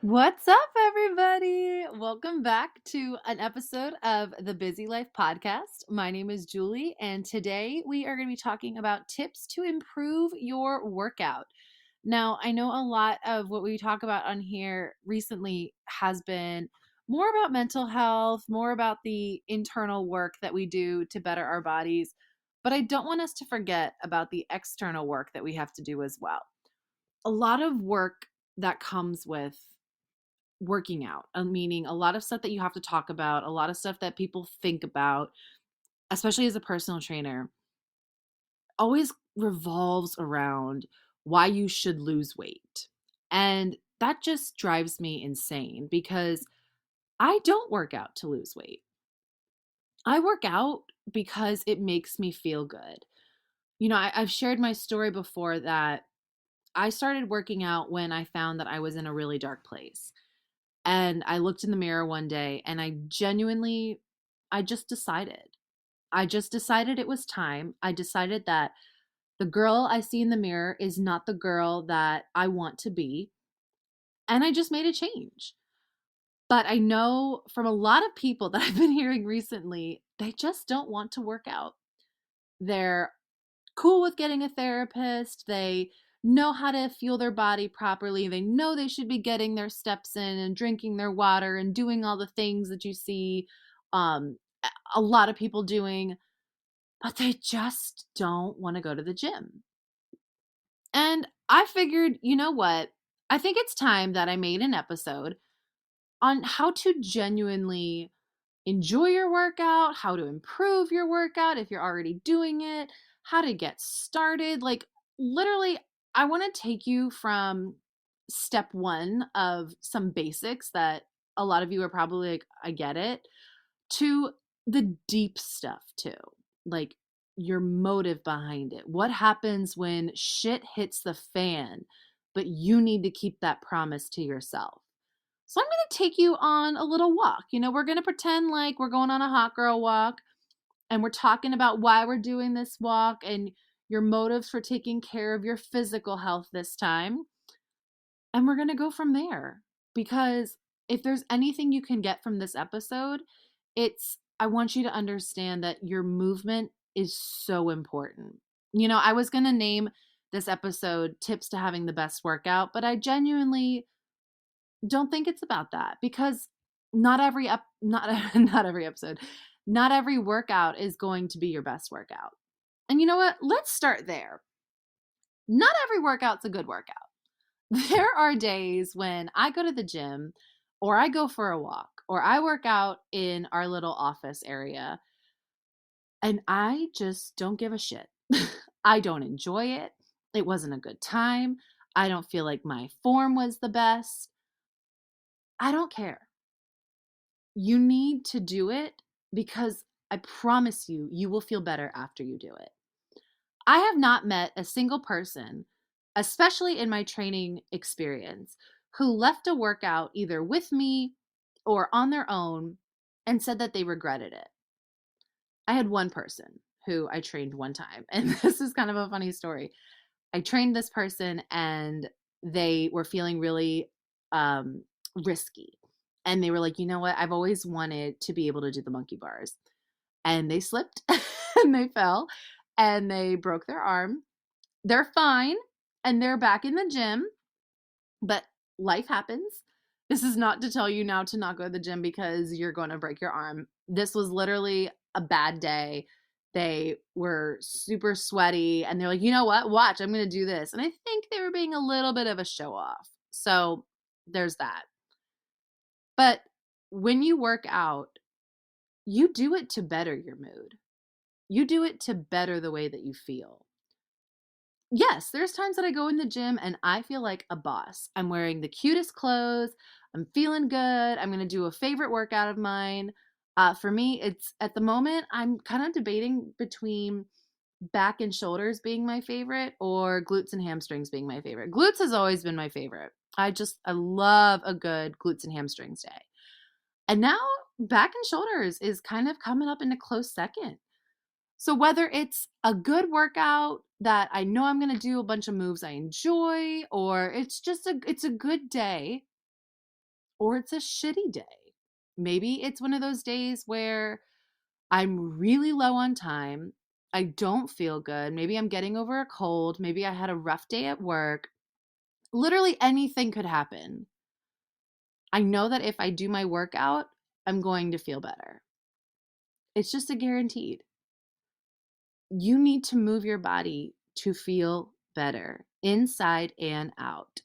What's up, everybody? Welcome back to an episode of the Busy Life Podcast. My name is Julie, and today we are going to be talking about tips to improve your workout. Now, I know a lot of what we talk about on here recently has been more about mental health, more about the internal work that we do to better our bodies, but I don't want us to forget about the external work that we have to do as well. A lot of work that comes with working out, meaning a lot of stuff that you have to talk about, a lot of stuff that people think about, especially as a personal trainer, always revolves around why you should lose weight. And that just drives me insane because I don't work out to lose weight. I work out because it makes me feel good. I've shared my story before that I started working out when I found that I was in a really dark place. And I looked in the mirror one day and I just decided. I just decided it was time. I decided that the girl I see in the mirror is not the girl that I want to be. And I just made a change. But I know from a lot of people that I've been hearing recently, they just don't want to work out. They're cool with getting a therapist. They know how to fuel their body properly. They know they should be getting their steps in and drinking their water and doing all the things that you see um, a lot of people doing, but they just don't want to go to the gym. And I figured, you know what? I think it's time that I made an episode on how to genuinely enjoy your workout, how to improve your workout if you're already doing it, how to get started. Like, literally, I want to take you from step one of some basics that a lot of you are probably like, I get it, to the deep stuff too. Like, your motive behind it. What happens when shit hits the fan, but you need to keep that promise to yourself? So I'm going to take you on a little walk. We're going to pretend like we're going on a hot girl walk and we're talking about why we're doing this walk and your motives for taking care of your physical health this time. And we're going to go from there because if there's anything you can get from this episode, I want you to understand that your movement is so important. I was going to name this episode Tips to Having the Best Workout, but I genuinely don't think it's about that because not every episode, not every workout is going to be your best workout. And you know what? Let's start there. Not every workout's a good workout. There are days when I go to the gym or I go for a walk or I work out in our little office area and I just don't give a shit. I don't enjoy it. It wasn't a good time. I don't feel like my form was the best. I don't care. You need to do it because I promise you, you will feel better after you do it. I have not met a single person, especially in my training experience, who left a workout either with me or on their own and said that they regretted it. I had one person who I trained one time, and this is kind of a funny story. I trained this person and they were feeling really um, risky. And they were like, you know what? I've always wanted to be able to do the monkey bars. And they slipped and they fell and they broke their arm. They're fine and they're back in the gym, but life happens. This is not to tell you now to not go to the gym because you're going to break your arm. This was literally a bad day. They were super sweaty and they're like, you know what? Watch, I'm going to do this. And I think they were being a little bit of a show off. So there's that. But when you work out, you do it to better your mood. You do it to better the way that you feel. Yes, there's times that I go in the gym and I feel like a boss. I'm wearing the cutest clothes. I'm feeling good. I'm going to do a favorite workout of mine. For me, it's at the moment, I'm kind of debating between back and shoulders being my favorite or glutes and hamstrings being my favorite. Glutes has always been my favorite. I love a good glutes and hamstrings day. And now back and shoulders is kind of coming up in a close second. So whether it's a good workout that I know I'm going to do a bunch of moves I enjoy or it's a good day, or it's a shitty day. Maybe it's one of those days where I'm really low on time. I don't feel good. Maybe I'm getting over a cold. Maybe I had a rough day at work. Literally anything could happen. I know that if I do my workout, I'm going to feel better. It's just a guaranteed. You need to move your body to feel better, inside and out.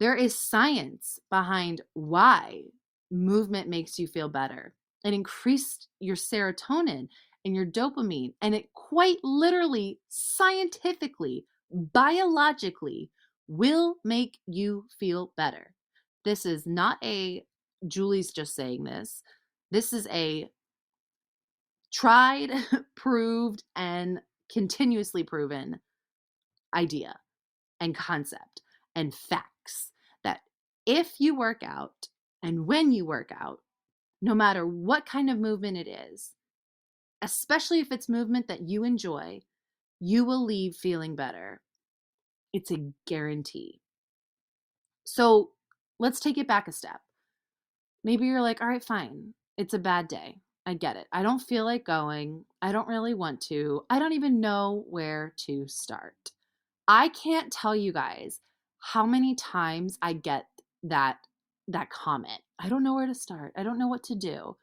There is science behind why movement makes you feel better. It increased your serotonin and your dopamine, and it quite literally, scientifically, biologically will make you feel better. This is not a Julie's just saying this. This is a tried, proved, and continuously proven idea and concept and facts that if you work out and when you work out, no matter what kind of movement it is, especially if it's movement that you enjoy, you will leave feeling better. It's a guarantee. So let's take it back a step. Maybe you're like, all right, fine. It's a bad day. I get it. I don't feel like going. I don't really want to. I don't even know where to start. I can't tell you guys how many times I get that comment. I don't know where to start. I don't know what to do.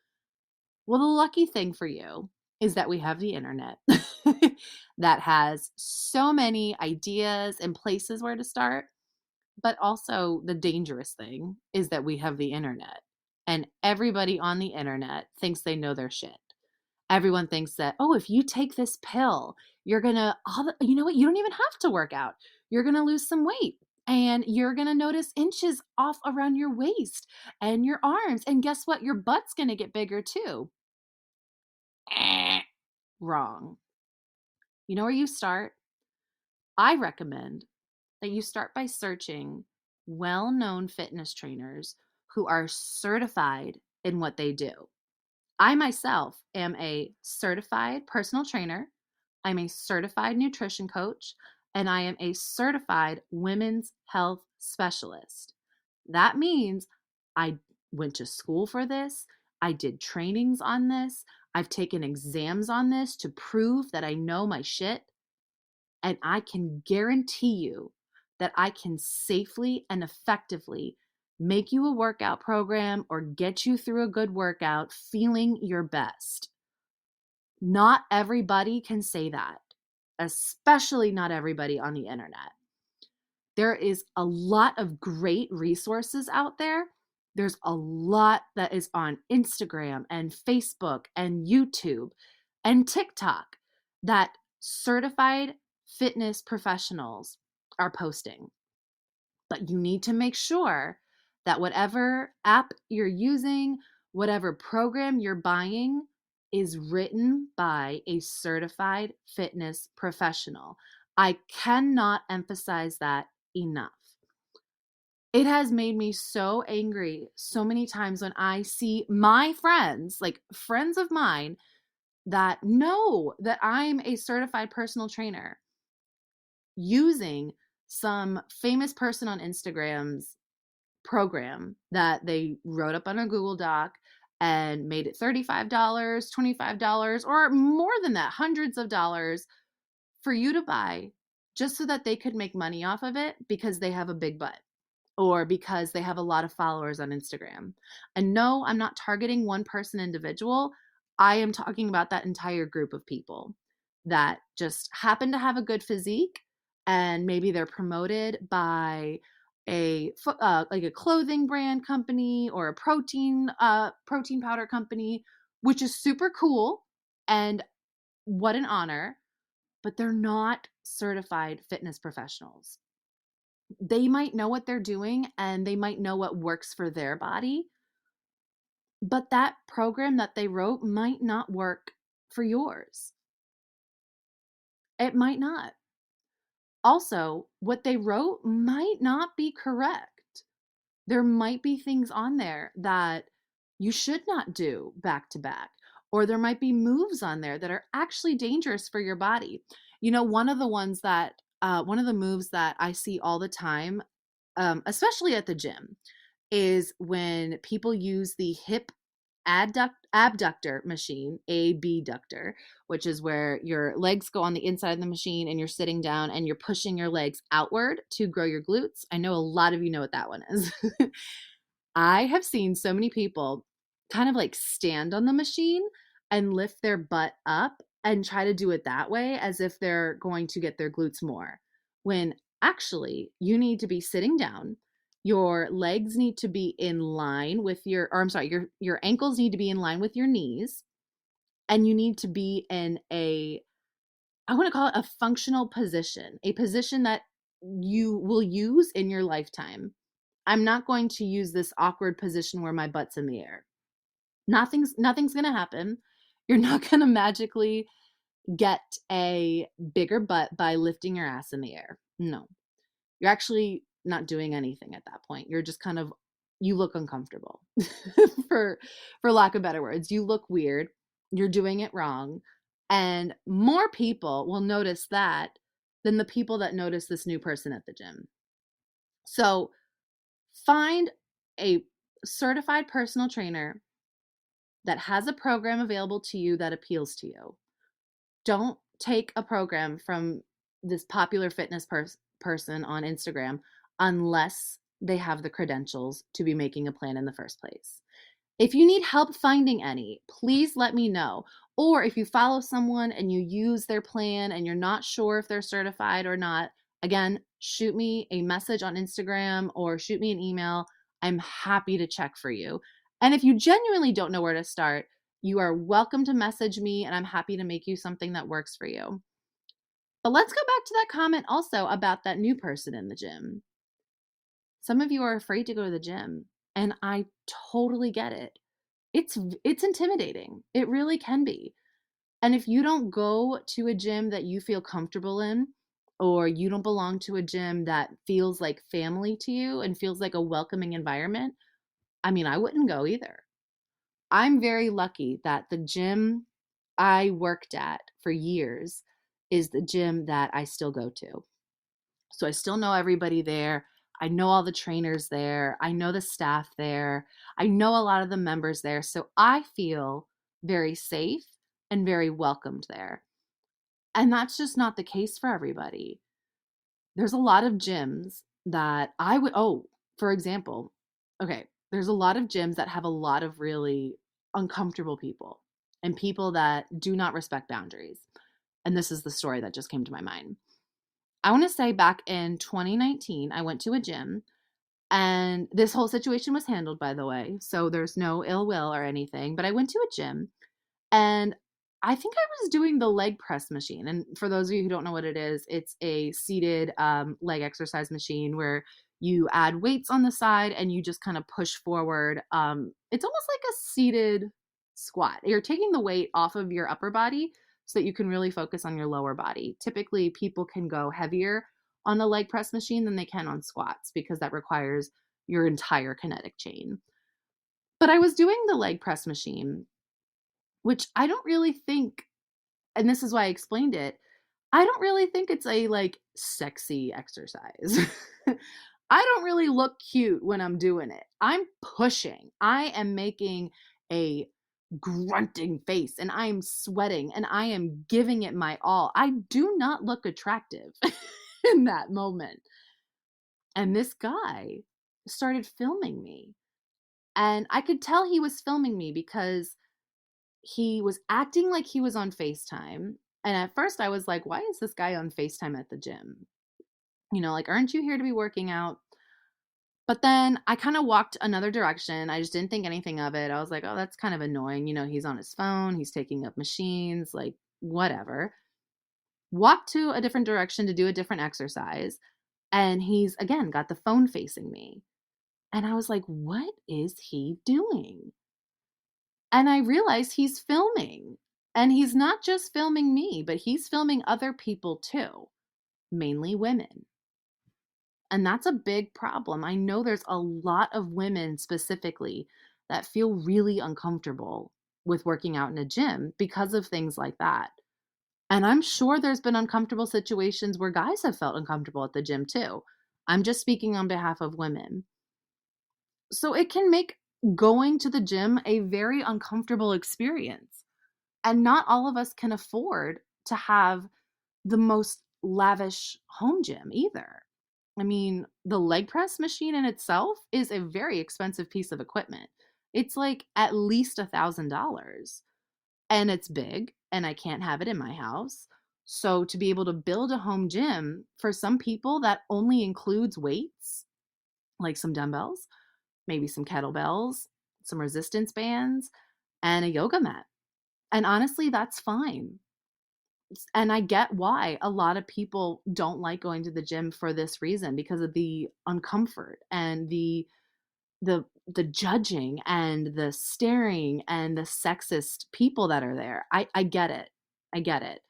Well, the lucky thing for you is that we have the internet that has so many ideas and places where to start. But also, the dangerous thing is that we have the internet, and everybody on the internet thinks they know their shit. Everyone thinks that, oh, if you take this pill, you're gonna, you know what? You don't even have to work out. You're gonna lose some weight, and you're gonna notice inches off around your waist and your arms. And guess what? Your butt's gonna get bigger too. Wrong. You know where you start? I recommend that you start by searching well known fitness trainers who are certified in what they do. I myself am a certified personal trainer, I'm a certified nutrition coach, and I am a certified women's health specialist. That means I went to school for this, I did trainings on this, I've taken exams on this to prove that I know my shit. And I can guarantee you that I can safely and effectively make you a workout program or get you through a good workout feeling your best. Not everybody can say that, especially not everybody on the internet. There is a lot of great resources out there. There's a lot that is on Instagram and Facebook and YouTube and TikTok that certified fitness professionals are posting. But you need to make sure that whatever app you're using, whatever program you're buying, is written by a certified fitness professional. I cannot emphasize that enough. It has made me so angry so many times when I see my friends, like friends of mine, that know that I'm a certified personal trainer using some famous person on Instagram's program that they wrote up on a Google Doc and made it $35, $25, or more than that, hundreds of dollars for you to buy just so that they could make money off of it because they have a big butt or because they have a lot of followers on Instagram. And no, I'm not targeting one person individual. I am talking about that entire group of people that just happen to have a good physique and maybe they're promoted by a like a clothing brand company or a protein powder company, which is super cool and what an honor, but they're not certified fitness professionals. They might know what they're doing and they might know what works for their body, but that program that they wrote might not work for yours. It might not. Also, what they wrote might not be correct. There might be things on there that you should not do back to back, or there might be moves on there that are actually dangerous for your body. You know, one of the moves that I see all the time, especially at the gym, is when people use the hip abductor machine, abductor, which is where your legs go on the inside of the machine and you're sitting down and you're pushing your legs outward to grow your glutes. I know a lot of you know what that one is. I have seen so many people kind of like stand on the machine and lift their butt up and try to do it that way as if they're going to get their glutes more. When actually, you need to be sitting down. Your legs need to be in line with or I'm sorry, your ankles need to be in line with your knees, and you need to be in I want to call it a functional position, a position that you will use in your lifetime. I'm not going to use this awkward position where my butt's in the air. Nothing's going to happen. You're not going to magically get a bigger butt by lifting your ass in the air. No. You're actually not doing anything at that point. You're just kind of you look uncomfortable. for lack of better words. You look weird. You're doing it wrong. And more people will notice that than the people that notice this new person at the gym. So find a certified personal trainer that has a program available to you that appeals to you. Don't take a program from this popular fitness person on Instagram unless they have the credentials to be making a plan in the first place. If you need help finding any, please let me know. Or if you follow someone and you use their plan and you're not sure if they're certified or not, again, shoot me a message on Instagram or shoot me an email. I'm happy to check for you. And if you genuinely don't know where to start, you are welcome to message me and I'm happy to make you something that works for you. But let's go back to that comment also about that new person in the gym. Some of you are afraid to go to the gym, and I totally get it. It's intimidating. It really can be. And if you don't go to a gym that you feel comfortable in, or you don't belong to a gym that feels like family to you and feels like a welcoming environment, I mean, I wouldn't go either. I'm very lucky that the gym I worked at for years is the gym that I still go to. So I still know everybody there. I know all the trainers there. I know the staff there. I know a lot of the members there. So I feel very safe and very welcomed there. And that's just not the case for everybody. There's a lot of gyms that for example, okay, there's a lot of gyms that have a lot of really uncomfortable people and people that do not respect boundaries. And this is the story that just came to my mind. I want to say back in 2019, I went to a gym and this whole situation was handled, by the way. So there's no ill will or anything. But I went to a gym and I think I was doing the leg press machine. And for those of you who don't know what it is, it's a seated leg exercise machine where you add weights on the side and you just kind of push forward. It's almost like a seated squat. You're taking the weight off of your upper body so that you can really focus on your lower body. Typically, people can go heavier on a leg press machine than they can on squats because that requires your entire kinetic chain. But I was doing the leg press machine, which I don't really think, and this is why I explained it, I don't really think it's a like sexy exercise. I don't really look cute when I'm doing it. I'm pushing. I am making a grunting face and I am sweating and I am giving it my all. I do not look attractive in that moment. And this guy started filming me. And I could tell he was filming me because he was acting like he was on FaceTime. And at first I was like, why is this guy on FaceTime at the gym? Like, aren't you here to be working out? But then I kind of walked another direction. I just didn't think anything of it. I was like, oh, that's kind of annoying. He's on his phone, he's taking up machines, like, whatever. Walked to a different direction to do a different exercise. And he's, again, got the phone facing me. And I was like, what is he doing? And I realized he's filming. And he's not just filming me, but he's filming other people too, mainly women. And that's a big problem. I know there's a lot of women specifically that feel really uncomfortable with working out in a gym because of things like that. And I'm sure there's been uncomfortable situations where guys have felt uncomfortable at the gym too. I'm just speaking on behalf of women. So it can make going to the gym a very uncomfortable experience. And not all of us can afford to have the most lavish home gym either. I mean, the leg press machine in itself is a very expensive piece of equipment. It's like at least $1,000, and it's big, and I can't have it in my house. So, to be able to build a home gym for some people that only includes weights, like some dumbbells, maybe some kettlebells, some resistance bands, and a yoga mat. And honestly, that's fine. And I get why a lot of people don't like going to the gym for this reason, because of the uncomfort and the judging and the staring and the sexist people that are there. I get it. I get it.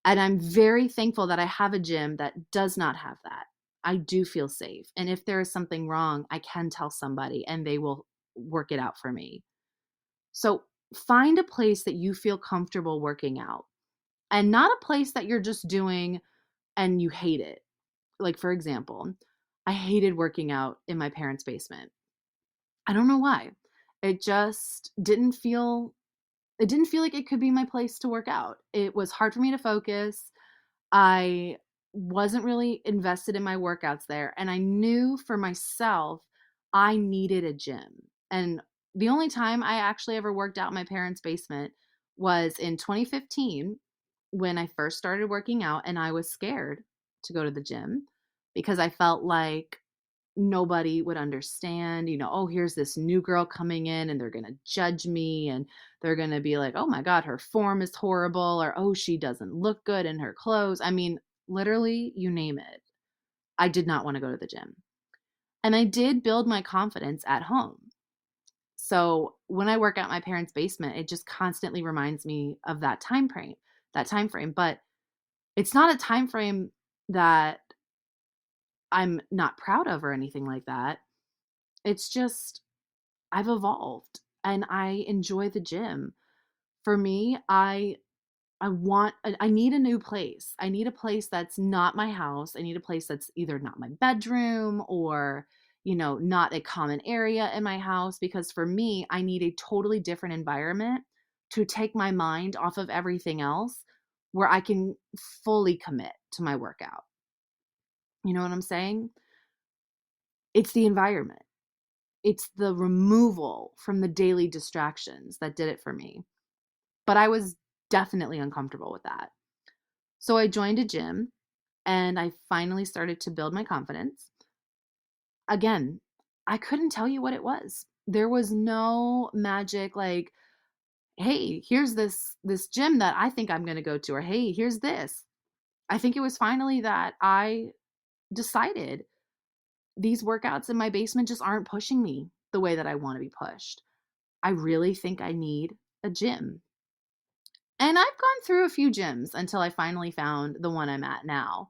And I'm very thankful that I have a gym that does not have that. I do feel safe. And if there is something wrong, I can tell somebody and they will work it out for me. So find a place that you feel comfortable working out, and not a place that you're just doing and you hate it. Like, for example, I hated working out in my parents' basement. I don't know why. It just didn't feel like it could be my place to work out. It was hard for me to focus. I wasn't really invested in my workouts there, and I knew for myself I needed a gym. And the only time I actually ever worked out in my parents' basement was in 2015, when I first started working out, and I was scared to go to the gym because I felt like nobody would understand, oh, here's this new girl coming in and they're going to judge me, and they're going to be like, oh my God, her form is horrible, or oh, she doesn't look good in her clothes. I mean, literally, you name it. I did not want to go to the gym. And I did build my confidence at home. So when I work out my parents' basement, it just constantly reminds me of that time frame. But it's not a time frame that I'm not proud of or anything like that. It's just I've evolved and I enjoy the gym. For me, I need a new place. I need a place that's not my house. I need a place that's either not my bedroom or, not a common area in my house, because for me, I need a totally different environment to take my mind off of everything else, where I can fully commit to my workout. You know what I'm saying? It's the environment. It's the removal from the daily distractions that did it for me. But I was definitely uncomfortable with that. So I joined a gym and I finally started to build my confidence. Again, I couldn't tell you what it was. There was no magic like, hey, here's this gym that I think I'm going to go to, or hey, here's this. I think it was finally that I decided these workouts in my basement just aren't pushing me the way that I want to be pushed. I really think I need a gym. And I've gone through a few gyms until I finally found the one I'm at now.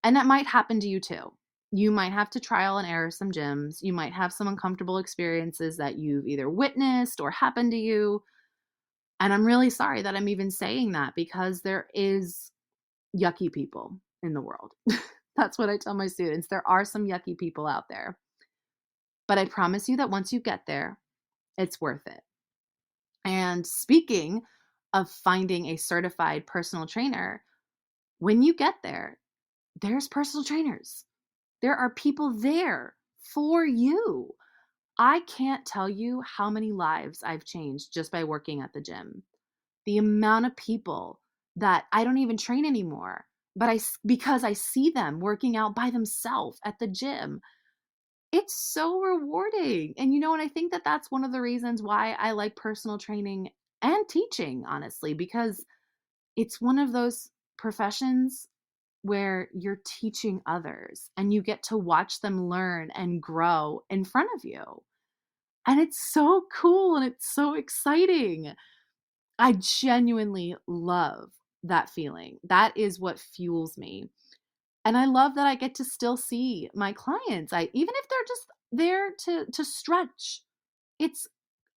And that might happen to you too. You might have to trial and error some gyms. You might have some uncomfortable experiences that you've either witnessed or happened to you. And I'm really sorry that I'm even saying that, because there is yucky people in the world. That's what I tell my students. There are some yucky people out there. But I promise you that once you get there, it's worth it. And speaking of finding a certified personal trainer, when you get there, there's personal trainers. There are people there for you. I can't tell you how many lives I've changed just by working at the gym. The amount of people that I don't even train anymore, but because I see them working out by themselves at the gym, it's so rewarding. And I think that that's one of the reasons why I like personal training and teaching, honestly, because it's one of those professions where you're teaching others and you get to watch them learn and grow in front of you. And it's so cool and it's so exciting. I genuinely love that feeling. That is what fuels me. And I love that I get to still see my clients. Even if they're just there to stretch. It's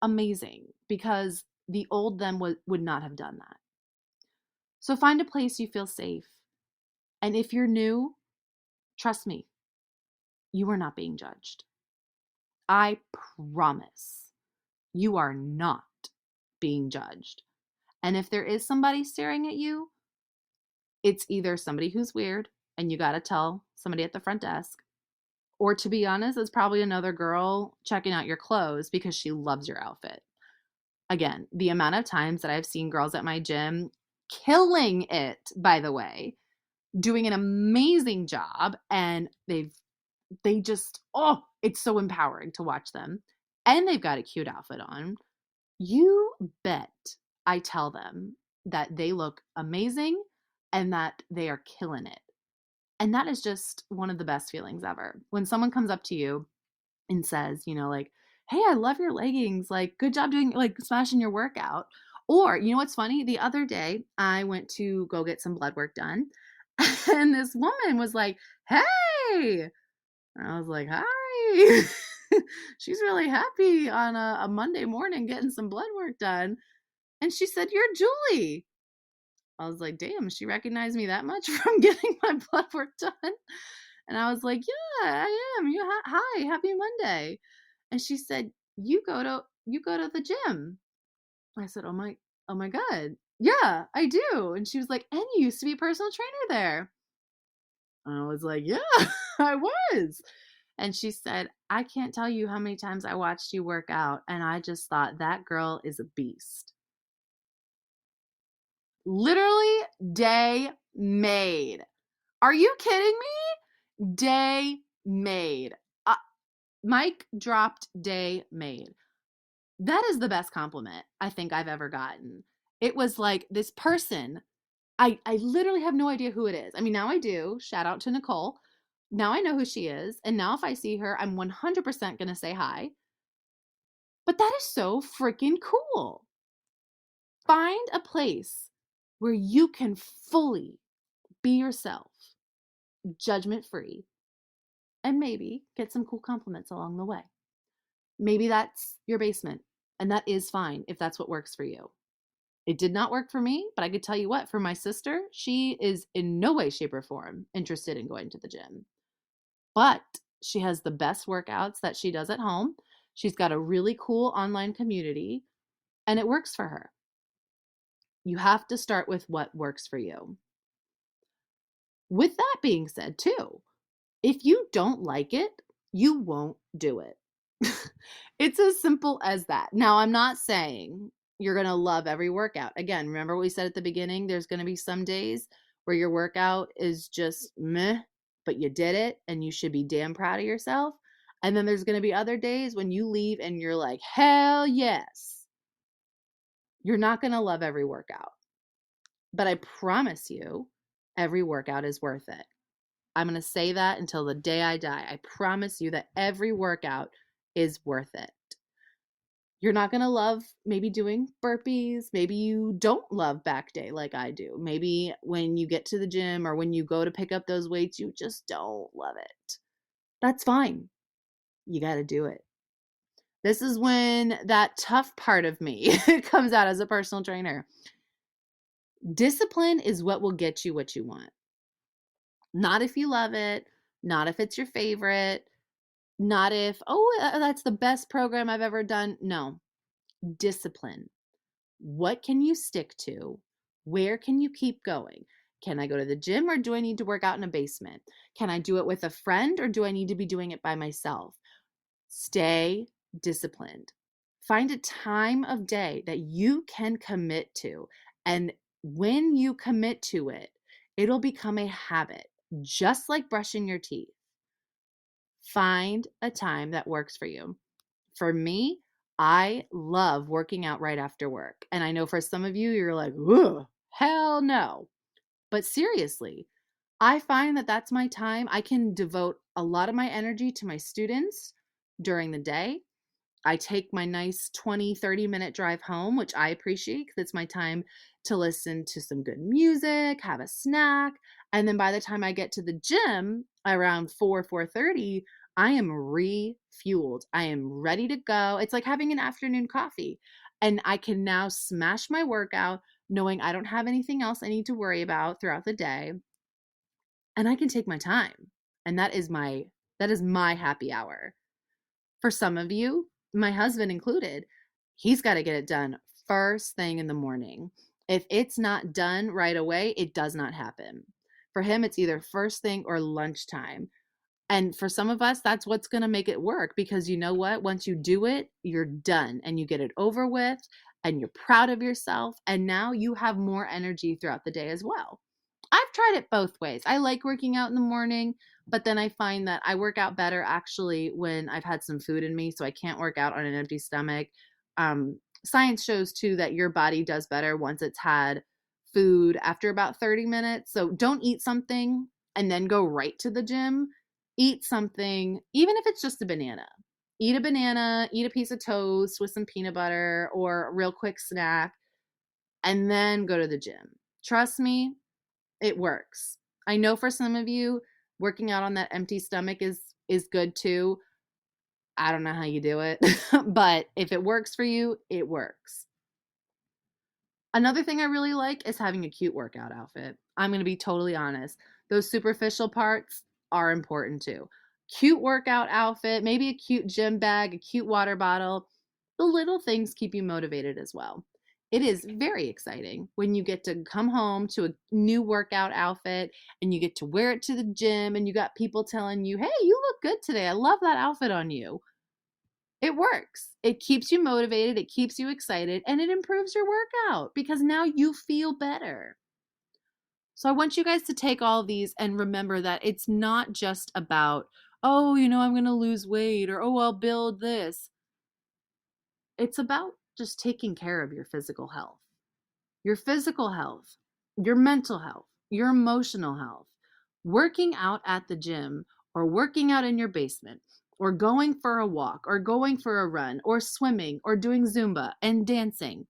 amazing, because the old them would not have done that. So find a place you feel safe. And if you're new, trust me, you are not being judged. I promise you are not being judged. And if there is somebody staring at you, it's either somebody who's weird and you got to tell somebody at the front desk, or to be honest, it's probably another girl checking out your clothes because she loves your outfit. Again, the amount of times that I've seen girls at my gym killing it, by the way, doing an amazing job, and they just, oh, it's so empowering to watch them. And they've got a cute outfit on. You bet I tell them that they look amazing and that they are killing it. And that is just one of the best feelings ever. When someone comes up to you and says, like, hey, I love your leggings. Like, good job doing, like, smashing your workout. Or, you know what's funny? The other day, I went to go get some blood work done. And this woman was like, hey. And I was like, hi. She's really happy on a Monday morning getting some blood work done. And she said, you're Julie. I was like, damn, she recognized me that much from getting my blood work done? And I was like, yeah, I am. Hi, happy Monday. And she said, you go to the gym. I said, oh my God. Yeah, I do. And she was like, and you used to be a personal trainer there. And I was like, yeah, I was. And she said, I can't tell you how many times I watched you work out, and I just thought that girl is a beast. Literally, day made. Are you kidding me? Day made. Mike dropped day made. That is the best compliment I think I've ever gotten. It was like this person, I literally have no idea who it is. I mean, now I do. Shout out to Nicole. Now I know who she is. And now if I see her, I'm 100% going to say hi. But that is so freaking cool. Find a place where you can fully be yourself, judgment free, and maybe get some cool compliments along the way. Maybe that's your basement, and that is fine if that's what works for you. It did not work for me, but I could tell you what, for my sister, she is in no way, shape, or form interested in going to the gym. But she has the best workouts that she does at home. She's got a really cool online community, and it works for her. You have to start with what works for you. With that being said, too, if you don't like it, you won't do it. It's as simple as that. Now, I'm not saying you're going to love every workout. Again, remember what we said at the beginning? There's going to be some days where your workout is just meh, but you did it and you should be damn proud of yourself. And then there's going to be other days when you leave and you're like, hell yes. You're not going to love every workout. But I promise you, every workout is worth it. I'm going to say that until the day I die. I promise you that every workout is worth it. You're not going to love maybe doing burpees. Maybe you don't love back day like I do. Maybe when you get to the gym or when you go to pick up those weights, you just don't love it. That's fine. You got to do it. This is when that tough part of me comes out as a personal trainer. Discipline is what will get you what you want. Not if you love it, not if it's your favorite, not if, that's the best program I've ever done. No, discipline. What can you stick to? Where can you keep going? Can I go to the gym or do I need to work out in a basement? Can I do it with a friend or do I need to be doing it by myself? Stay disciplined. Find a time of day that you can commit to. And when you commit to it, it'll become a habit, just like brushing your teeth. Find a time that works for you. For me, I love working out right after work. And I know for some of you, you're like, ugh, hell no. But seriously, I find that that's my time. I can devote a lot of my energy to my students during the day. I take my nice 20, 30-minute drive home, which I appreciate because it's my time to listen to some good music, have a snack. And then by the time I get to the gym around 4:30, I am refueled. I am ready to go. It's like having an afternoon coffee. And I can now smash my workout knowing I don't have anything else I need to worry about throughout the day. And I can take my time. And that is my happy hour. For some of you, my husband included, he's got to get it done first thing in the morning. If it's not done right away, it does not happen. For him, it's either first thing or lunchtime. And for some of us, that's what's going to make it work, because you know what? Once you do it, you're done and you get it over with and you're proud of yourself. And now you have more energy throughout the day as well. I've tried it both ways. I like working out in the morning, but then I find that I work out better actually when I've had some food in me. So I can't work out on an empty stomach. Science shows too that your body does better once it's had food after about 30 minutes. So don't eat something and then go right to the gym. Eat something, even if it's just a banana. Eat a banana, eat a piece of toast with some peanut butter or a real quick snack, and then go to the gym. Trust me, it works. I know for some of you, working out on that empty stomach is good too. I don't know how you do it, but if it works for you, it works. Another thing I really like is having a cute workout outfit. I'm going to be totally honest. Those superficial parts are important too. Cute workout outfit, maybe a cute gym bag, a cute water bottle. The little things keep you motivated as well. It is very exciting when you get to come home to a new workout outfit and you get to wear it to the gym and you got people telling you, "Hey, you look good today. I love that outfit on you." It works. It keeps you motivated, it keeps you excited, and it improves your workout because now you feel better. So I want you guys to take all these and remember that it's not just about, oh, I'm going to lose weight, or, oh, I'll build this. It's about just taking care of your physical health. Your physical health, your mental health, your emotional health. Working out at the gym or working out in your basement or going for a walk or going for a run or swimming or doing Zumba and dancing,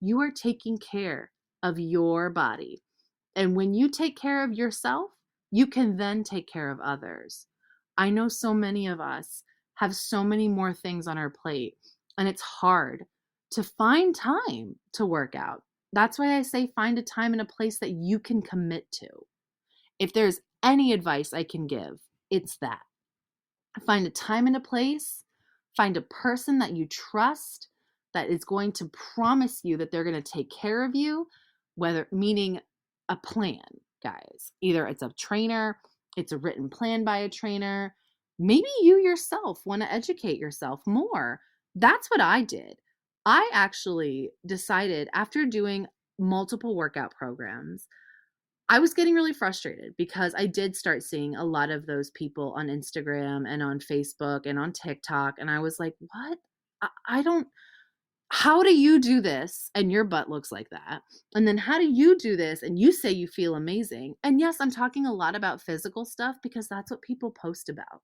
you are taking care of your body. And when you take care of yourself, you can then take care of others. I know so many of us have so many more things on our plate, and it's hard to find time to work out. That's why I say find a time and a place that you can commit to. If there's any advice I can give, it's that. Find a time and a place, find a person that you trust that is going to promise you that they're going to take care of you, whether meaning a plan, guys. Either it's a trainer, it's a written plan by a trainer. Maybe you yourself want to educate yourself more. That's what I did. I actually decided after doing multiple workout programs, I was getting really frustrated because I did start seeing a lot of those people on Instagram and on Facebook and on TikTok. And I was like, what? I don't, how do you do this and your butt looks like that? And then how do you do this and you say you feel amazing? And yes, I'm talking a lot about physical stuff because that's what people post about.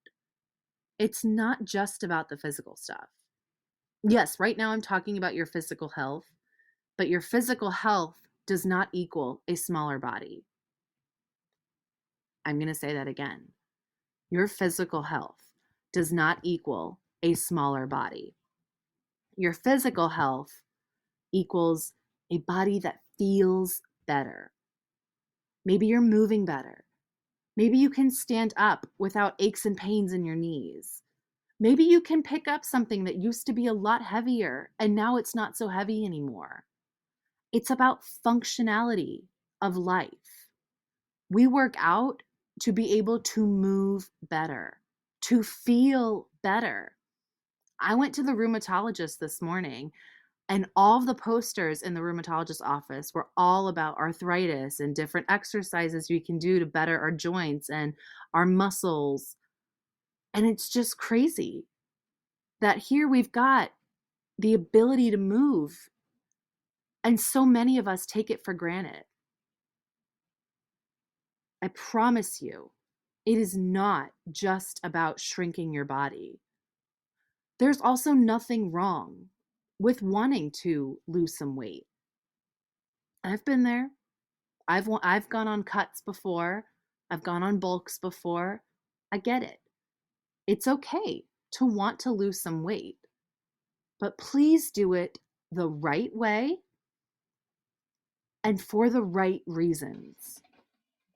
It's not just about the physical stuff. Yes, right now I'm talking about your physical health, but your physical health does not equal a smaller body. I'm going to say that again. Your physical health does not equal a smaller body. Your physical health equals a body that feels better. Maybe you're moving better. Maybe you can stand up without aches and pains in your knees. Maybe you can pick up something that used to be a lot heavier and now it's not so heavy anymore. It's about functionality of life. We work out to be able to move better, to feel better. I went to the rheumatologist this morning, and all of the posters in the rheumatologist's office were all about arthritis and different exercises we can do to better our joints and our muscles. And it's just crazy that here we've got the ability to move, and so many of us take it for granted. I promise you, it is not just about shrinking your body. There's also nothing wrong with wanting to lose some weight. I've been there. I've gone on cuts before. I've gone on bulks before. I get it. It's okay to want to lose some weight, but please do it the right way and for the right reasons.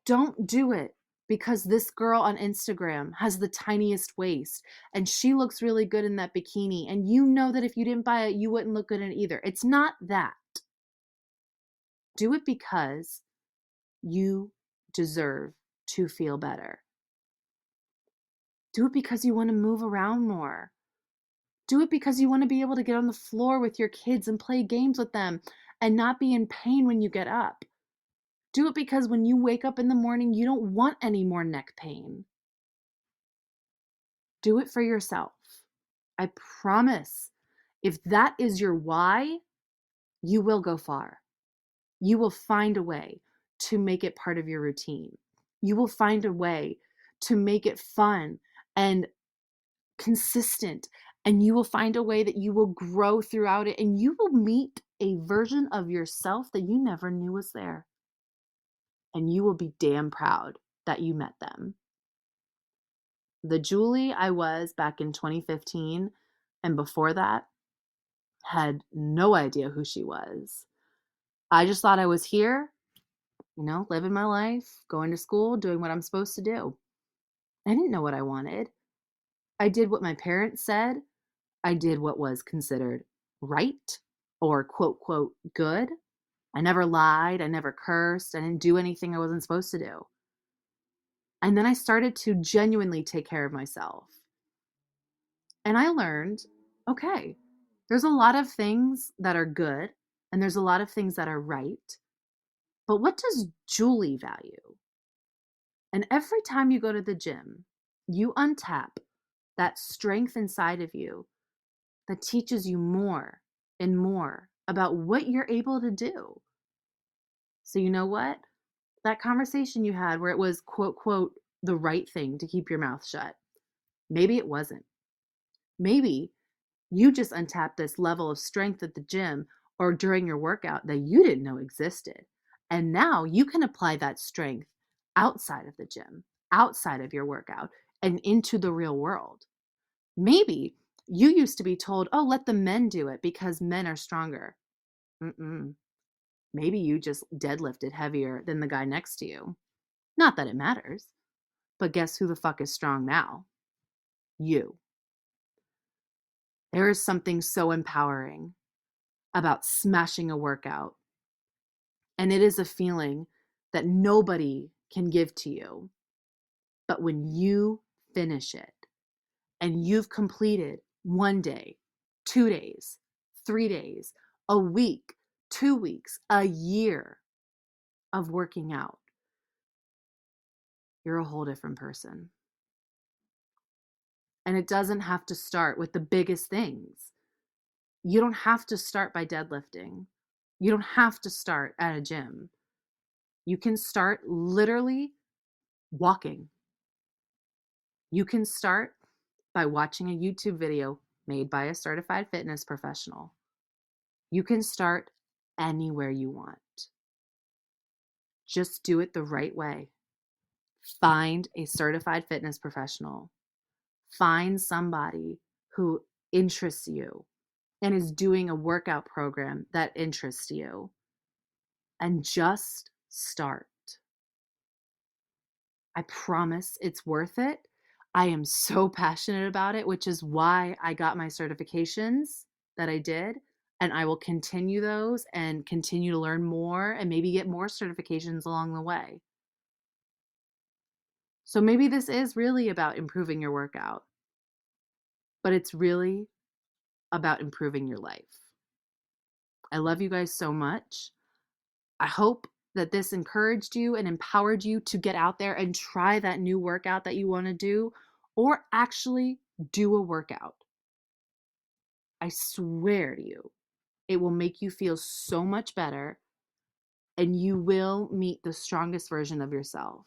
Don't do it because this girl on Instagram has the tiniest waist and she looks really good in that bikini. And you know that if you didn't buy it, you wouldn't look good in it either. It's not that. Do it because you deserve to feel better. Do it because you want to move around more. Do it because you want to be able to get on the floor with your kids and play games with them and not be in pain when you get up. Do it because when you wake up in the morning, you don't want any more neck pain. Do it for yourself. I promise. If that is your why, you will go far. You will find a way to make it part of your routine. You will find a way to make it fun and consistent. And you will find a way that you will grow throughout it. And you will meet a version of yourself that you never knew was there. And you will be damn proud that you met them. The Julie I was back in 2015 and before that had no idea who she was. I just thought I was here, living my life, going to school, doing what I'm supposed to do. I didn't know what I wanted. I did what my parents said. I did what was considered right or quote, quote, good. I never lied. I never cursed. I didn't do anything I wasn't supposed to do. And then I started to genuinely take care of myself. And I learned, okay, there's a lot of things that are good and there's a lot of things that are right. But what does Julie value? And every time you go to the gym, you untap that strength inside of you that teaches you more and more about what you're able to do. So, you know what? That conversation you had where it was, quote, quote, the right thing to keep your mouth shut. Maybe it wasn't. Maybe you just untapped this level of strength at the gym or during your workout that you didn't know existed. And now you can apply that strength outside of the gym, outside of your workout, and into the real world. Maybe you used to be told, oh, let the men do it because men are stronger. Mm-mm. Maybe you just deadlifted heavier than the guy next to you. Not that it matters, but guess who the fuck is strong now? You. There is something so empowering about smashing a workout. And it is a feeling that nobody can give to you. But when you finish it and you've completed 1 day, 2 days, 3 days, a week, 2 weeks, a year of working out, you're a whole different person. And it doesn't have to start with the biggest things. You don't have to start by deadlifting. You don't have to start at a gym. You can start literally walking. You can start by watching a YouTube video made by a certified fitness professional. You can start anywhere you want. Just do it the right way. Find a certified fitness professional. Find somebody who interests you and is doing a workout program that interests you. And just start. I promise it's worth it. I am so passionate about it, which is why I got my certifications that I did. And I will continue those and continue to learn more and maybe get more certifications along the way. So maybe this is really about improving your workout, but it's really about improving your life. I love you guys so much. I hope that this encouraged you and empowered you to get out there and try that new workout that you want to do, or actually do a workout. I swear to you, it will make you feel so much better and you will meet the strongest version of yourself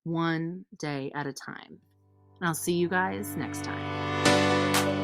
1 day at a time. And I'll see you guys next time.